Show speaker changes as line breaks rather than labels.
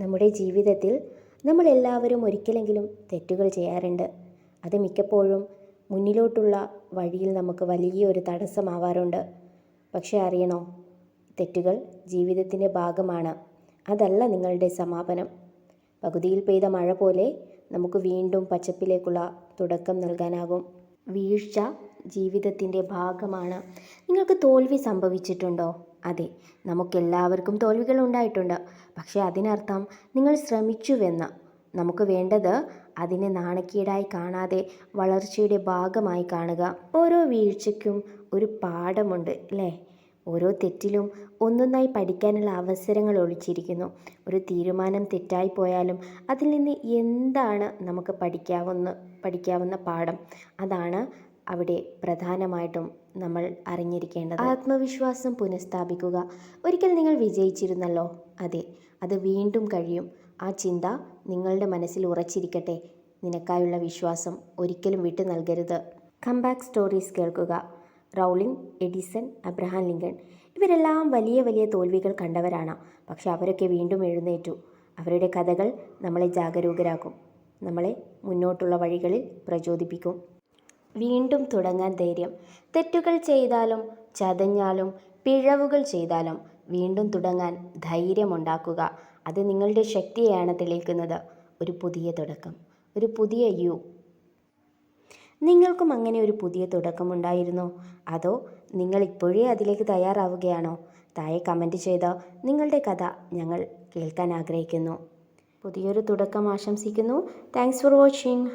നമ്മുടെ ജീവിതത്തിൽ നമ്മളെല്ലാവരും ഒരിക്കലെങ്കിലും തെറ്റുകൾ ചെയ്യാറുണ്ട്. അത് മിക്കപ്പോഴും മുന്നിലോട്ടുള്ള വഴിയിൽ നമുക്ക് വലിയൊരു തടസ്സമാവാറുണ്ട്. പക്ഷേ അറിയണോ, തെറ്റുകൾ ജീവിതത്തിൻ്റെ ഭാഗമാണ്. അതല്ല നിങ്ങളുടെ സമാപനം. പകുതിയിൽ പെയ്ത മഴ പോലെ നമുക്ക് വീണ്ടും പച്ചപ്പിലേക്കുള്ള തുടക്കം നൽകാനാകും. വീഴ്ച ജീവിതത്തിൻ്റെ ഭാഗമാണ്. നിങ്ങൾക്ക് തോൽവി സംഭവിച്ചിട്ടുണ്ടോ? അതെ, നമുക്കെല്ലാവർക്കും തോൽവികൾ ഉണ്ടായിട്ടുണ്ട്. പക്ഷേ അതിനർത്ഥം നിങ്ങൾ ശ്രമിച്ചുവെന്ന്. നമുക്ക് വേണ്ടത് അതിനെ നാണക്കേടായി കാണാതെ വളർച്ചയുടെ ഭാഗമായി കാണുക. ഓരോ വീഴ്ചയ്ക്കും ഒരു പാഠമുണ്ട്, അല്ലേ? ഓരോ തെറ്റിലും ഒന്നൊന്നായി പഠിക്കാനുള്ള അവസരങ്ങൾ ഒളിച്ചിരിക്കുന്നു. ഒരു തീരുമാനം തെറ്റായി പോയാലും അതിൽ നിന്ന് എന്താണ് നമുക്ക് പഠിക്കാവുന്ന പാഠം, അതാണ് അവിടെ പ്രധാനമായിട്ടും നമ്മൾ അറിഞ്ഞിരിക്കേണ്ടത്. ആത്മവിശ്വാസം പുനഃസ്ഥാപിക്കുക. ഒരിക്കൽ നിങ്ങൾ വിജയിച്ചിരുന്നല്ലോ, അതെ, അത് വീണ്ടും കഴിയും. ആ ചിന്ത നിങ്ങളുടെ മനസ്സിൽ ഉറച്ചിരിക്കട്ടെ. നിനക്കായുള്ള വിശ്വാസം ഒരിക്കലും വിട്ടു നൽകരുത്. കംബാക്ക് സ്റ്റോറീസ് കേൾക്കുക. റൗളിംഗ്, എഡിസൺ, അബ്രഹാം ലിങ്കൺ ഇവരെല്ലാം വലിയ വലിയ തോൽവികൾ കണ്ടവരാണ്. പക്ഷെ അവരൊക്കെ വീണ്ടും എഴുന്നേറ്റു. അവരുടെ കഥകൾ നമ്മളെ ജാഗരൂകരാക്കും, നമ്മളെ മുന്നോട്ടുള്ള വഴികളിൽ പ്രചോദിപ്പിക്കും. വീണ്ടും തുടങ്ങാൻ ധൈര്യം. തെറ്റുകൾ ചെയ്താലും ചതഞ്ഞാലും പിഴവുകൾ ചെയ്താലും വീണ്ടും തുടങ്ങാൻ ധൈര്യമുണ്ടാക്കുക. അത് നിങ്ങളുടെ ശക്തിയെയാണ് തെളിയിക്കുന്നത്. ഒരു പുതിയ തുടക്കം, ഒരു പുതിയ യു. നിങ്ങൾക്കും അങ്ങനെ ഒരു പുതിയ തുടക്കമുണ്ടായിരുന്നോ? അതോ നിങ്ങൾ ഇപ്പോഴേ അതിലേക്ക് തയ്യാറാവുകയാണോ? താഴെ കമൻറ്റ് ചെയ്ത് നിങ്ങളുടെ കഥ ഞങ്ങൾ കേൾക്കാൻ ആഗ്രഹിക്കുന്നു. പുതിയൊരു തുടക്കം ആശംസിക്കുന്നു. Thanks for watching.